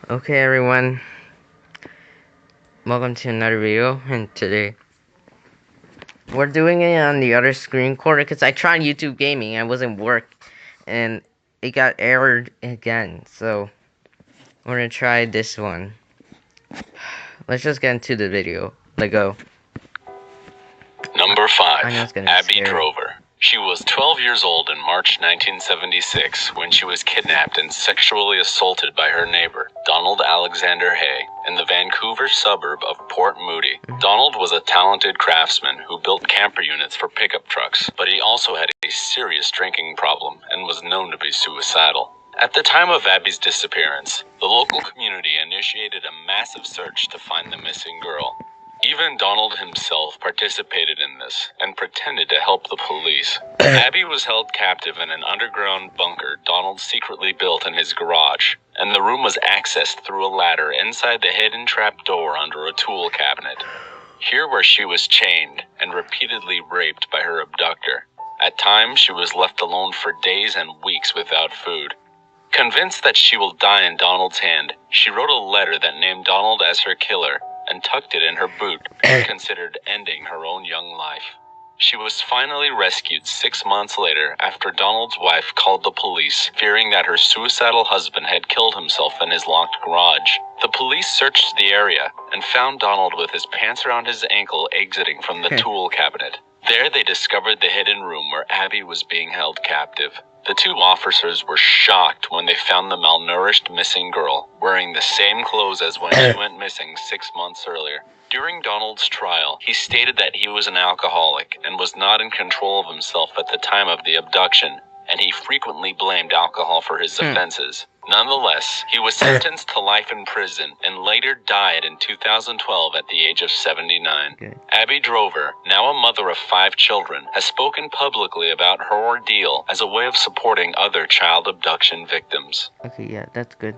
Okay everyone, welcome to another video, and today we're doing it on the other screen recorder because I tried YouTube gaming and it wasn't work and it got errored again, so we're gonna try this one. Let's just get into the video. Let go. Number 5. I know it's gonna be Abby scary. Drover. She was 12 years old in March 1976 when she was kidnapped and sexually assaulted by her neighbor, Donald Alexander Hay, in the Vancouver suburb of Port Moody. Donald was a talented craftsman who built camper units for pickup trucks, but he also had a serious drinking problem and was known to be suicidal. At the time of Abby's disappearance, the local community initiated a massive search to find the missing girl. Even Donald himself participated in this and pretended to help the police. Abby was held captive in an underground bunker Donald secretly built in his garage, and the room was accessed through a ladder inside the hidden trap door under a tool cabinet. Here where she was chained and repeatedly raped by her abductor. At times, she was left alone for days and weeks without food. Convinced that she will die in Donald's hand, she wrote a letter that named Donald as her killer and tucked it in her boot, and considered ending her own young life. She was finally rescued 6 months later after Donald's wife called the police, fearing that her suicidal husband had killed himself in his locked garage. The police searched the area and found Donald with his pants around his ankle exiting from the tool cabinet. There they discovered the hidden room where Abby was being held captive. The two officers were shocked when they found the malnourished missing girl, wearing the same clothes as when she went missing 6 months earlier. During Donald's trial, he stated that he was an alcoholic and was not in control of himself at the time of the abduction, and he frequently blamed alcohol for his offenses. Nonetheless, he was sentenced to life in prison and later died in 2012 at the age of 79. Okay. Abby Drover, now a mother of 5 children, has spoken publicly about her ordeal as a way of supporting other child abduction victims. Okay, yeah, that's good.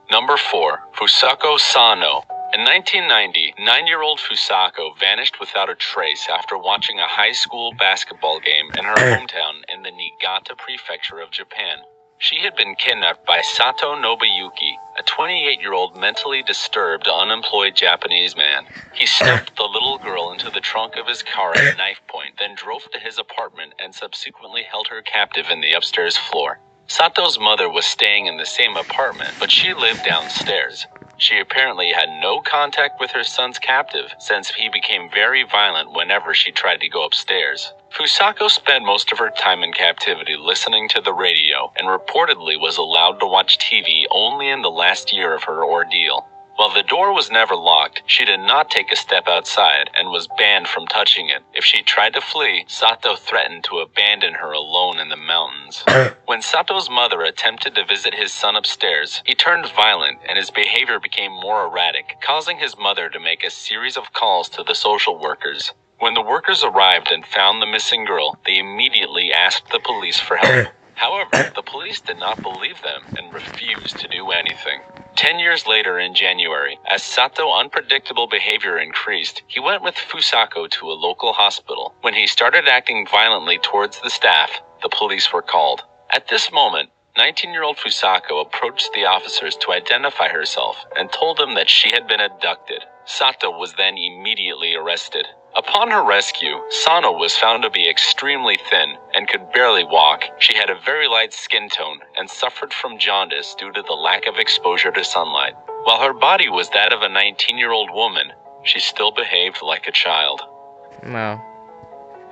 Number 4. Fusako Sano. In 1990, 9-year-old Fusako vanished without a trace after watching a high school basketball game in her hometown in the Niigata prefecture of Japan. She had been kidnapped by Sato Nobuyuki, a 28-year-old mentally disturbed, unemployed Japanese man. He stuffed the little girl into the trunk of his car at knife point, then drove to his apartment and subsequently held her captive in the upstairs floor. Sato's mother was staying in the same apartment, but she lived downstairs. She apparently had no contact with her son's captive, since he became very violent whenever she tried to go upstairs. Fusako spent most of her time in captivity listening to the radio, and reportedly was allowed to watch TV only in the last year of her ordeal. While the door was never locked, she did not take a step outside and was banned from touching it. If she tried to flee, Sato threatened to abandon her alone in the mountains. When Sato's mother attempted to visit his son upstairs, he turned violent and his behavior became more erratic, causing his mother to make a series of calls to the social workers. When the workers arrived and found the missing girl, they immediately asked the police for help. However, the police did not believe them and refused to do anything. 10 years later in January, as Sato's unpredictable behavior increased, he went with Fusako to a local hospital. When he started acting violently towards the staff, the police were called. At this moment, 19-year-old Fusako approached the officers to identify herself and told them that she had been abducted. Sato was then immediately arrested. Upon her rescue, Sano was found to be extremely thin and could barely walk. She had a very light skin tone and suffered from jaundice due to the lack of exposure to sunlight. While her body was that of a 19-year-old woman, she still behaved like a child. Wow.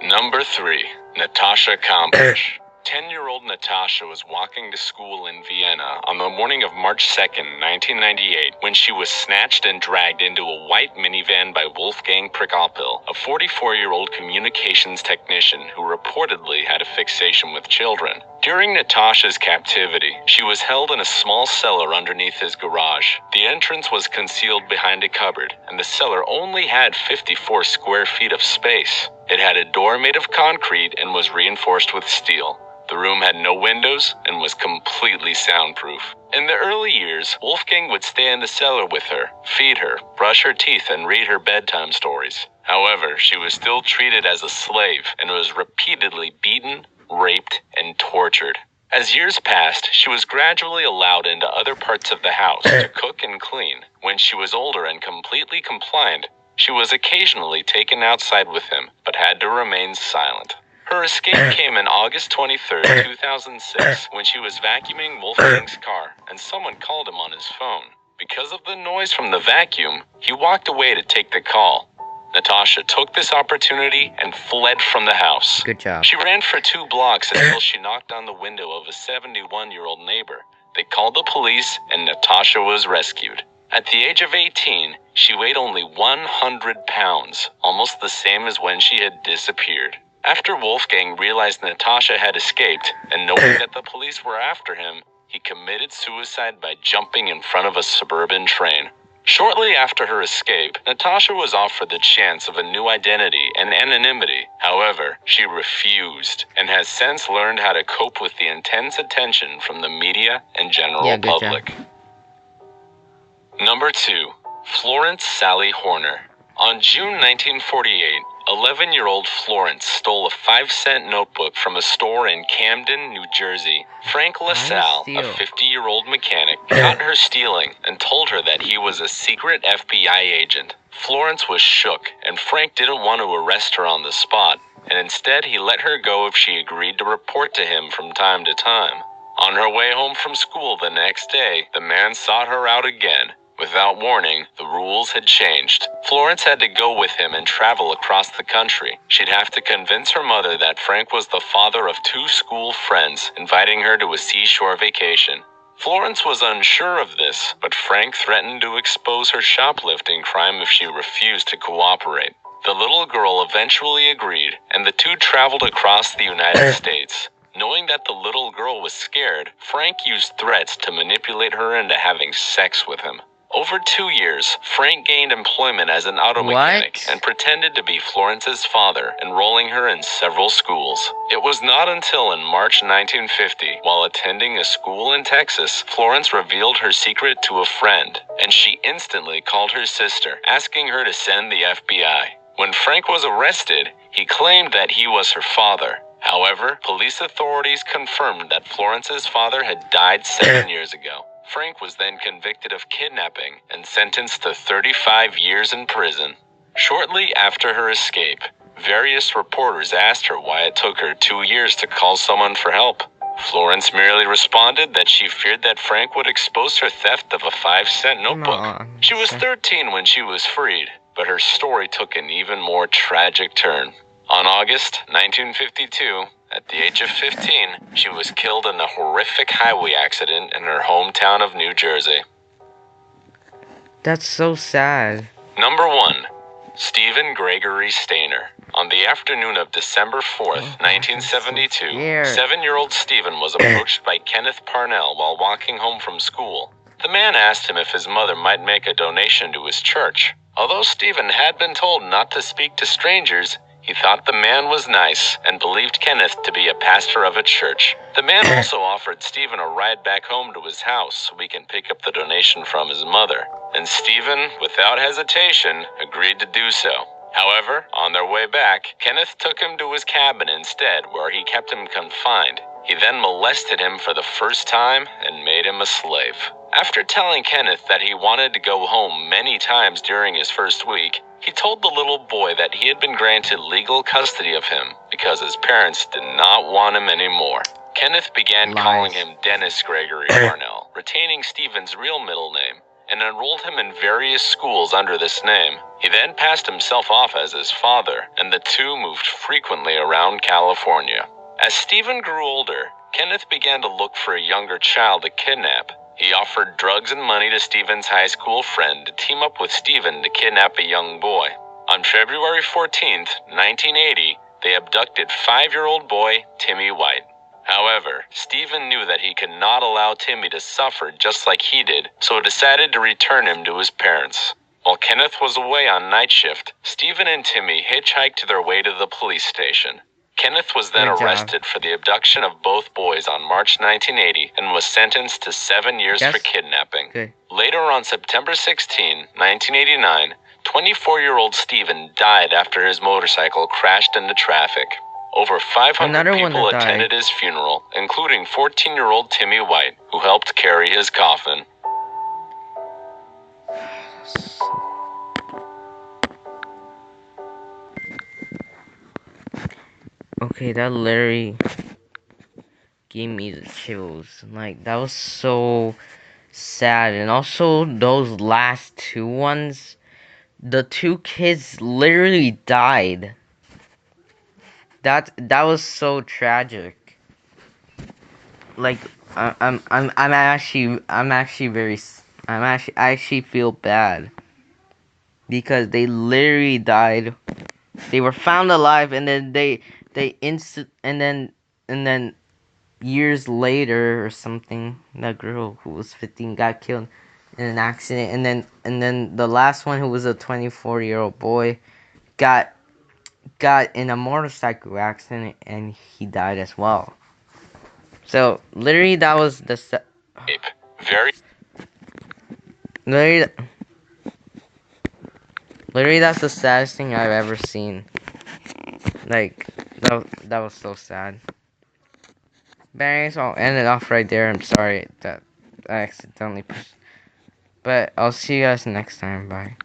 Number 3. Natasha Kampusch. 10-year-old Natasha was walking to school in Vienna on the morning of March 2nd, 1998, when she was snatched and dragged into a white minivan by Wolfgang Prokopil, a 44-year-old communications technician who reportedly had a fixation with children. During Natasha's captivity, she was held in a small cellar underneath his garage. The entrance was concealed behind a cupboard, and the cellar only had 54 square feet of space. It had a door made of concrete and was reinforced with steel. The room had no windows and was completely soundproof. In the early years, Wolfgang would stay in the cellar with her, feed her, brush her teeth, and read her bedtime stories. However, she was still treated as a slave and was repeatedly beaten, raped, and tortured. As years passed, she was gradually allowed into other parts of the house to cook and clean. When she was older and completely compliant, she was occasionally taken outside with him, but had to remain silent. Her escape came on August 23, 2006, when she was vacuuming Wolfgang's car, and someone called him on his phone. Because of the noise from the vacuum, he walked away to take the call. Natasha took this opportunity and fled from the house. Good job. She ran for 2 blocks until she knocked on the window of a 71-year-old neighbor. They called the police, and Natasha was rescued. At the age of 18, she weighed only 100 pounds, almost the same as when she had disappeared. After Wolfgang realized Natasha had escaped, and knowing that the police were after him, he committed suicide by jumping in front of a suburban train. Shortly after her escape, Natasha was offered the chance of a new identity and anonymity. However, she refused and has since learned how to cope with the intense attention from the media and general public. Number 2. Florence Sally Horner. On June 1948, 11-year-old Florence stole a 5-cent notebook from a store in Camden, New Jersey. Frank LaSalle, a 50-year-old mechanic, caught her stealing and told her that he was a secret FBI agent. Florence was shook, and Frank didn't want to arrest her on the spot, and instead he let her go if she agreed to report to him from time to time. On her way home from school the next day, the man sought her out again. Without warning, the rules had changed. Florence had to go with him and travel across the country. She'd have to convince her mother that Frank was the father of 2 school friends, inviting her to a seashore vacation. Florence was unsure of this, but Frank threatened to expose her shoplifting crime if she refused to cooperate. The little girl eventually agreed, and the 2 traveled across the United States. Knowing that the little girl was scared, Frank used threats to manipulate her into having sex with him. Over 2 years, Frank gained employment as an auto mechanic and pretended to be Florence's father, enrolling her in several schools. It was not until in March 1950, while attending a school in Texas, Florence revealed her secret to a friend, and she instantly called her sister, asking her to send the FBI. When Frank was arrested, he claimed that he was her father. However, police authorities confirmed that Florence's father had died 7 years ago. Frank was then convicted of kidnapping and sentenced to 35 years in prison. Shortly after her escape, various reporters asked her why it took her 2 years to call someone for help. Florence merely responded that she feared that Frank would expose her theft of a 5-cent notebook. She was 13 when she was freed, but her story took an even more tragic turn. On August 1952, at the age of 15, she was killed in a horrific highway accident in her hometown of New Jersey. That's so sad. Number 1. Stephen Gregory Stainer. On the afternoon of December 4th, 1972, 7-year-old Stephen was approached by Kenneth Parnell while walking home from school. The man asked him if his mother might make a donation to his church. Although Stephen had been told not to speak to strangers, he thought the man was nice and believed Kenneth to be a pastor of a church. The man also offered Stephen a ride back home to his house so he can pick up the donation from his mother. And Stephen, without hesitation, agreed to do so. However, on their way back, Kenneth took him to his cabin instead, where he kept him confined. He then molested him for the first time and made him a slave. After telling Kenneth that he wanted to go home many times during his first week, he told the little boy that he had been granted legal custody of him because his parents did not want him anymore. Kenneth began calling him Dennis Gregory Parnell, retaining Stephen's real middle name, and enrolled him in various schools under this name. He then passed himself off as his father, and the 2 moved frequently around California. As Stephen grew older, Kenneth began to look for a younger child to kidnap. He offered drugs and money to Stephen's high school friend to team up with Stephen to kidnap a young boy. On February 14th, 1980, they abducted 5-year-old boy Timmy White. However, Stephen knew that he could not allow Timmy to suffer just like he did, so decided to return him to his parents. While Kenneth was away on night shift, Stephen and Timmy hitchhiked their way to the police station. Kenneth was then arrested for the abduction of both boys on March 1980 and was sentenced to 7 years for kidnapping. Later on September 16, 1989, 24-year-old Stephen died after his motorcycle crashed into traffic. Over 500 Another one people that died. attended his funeral, including 14-year-old Timmy White, who helped carry his coffin. Okay, that literally gave me the chills. Like, that was so sad. And also, those last two ones, the two kids literally died. That was so tragic. Like, I actually feel bad because they literally died. They were found alive, and then and then years later or something, that girl who was 15 got killed in an accident, and then the last one, who was a 24-year-old boy, got in a motorcycle accident, and he died as well. So literally, that was Very literally, literally that's the saddest thing I've ever seen. Like, that was so sad. But anyways, I'll end it off right there. I'm sorry that I accidentally pushed. But I'll see you guys next time. Bye.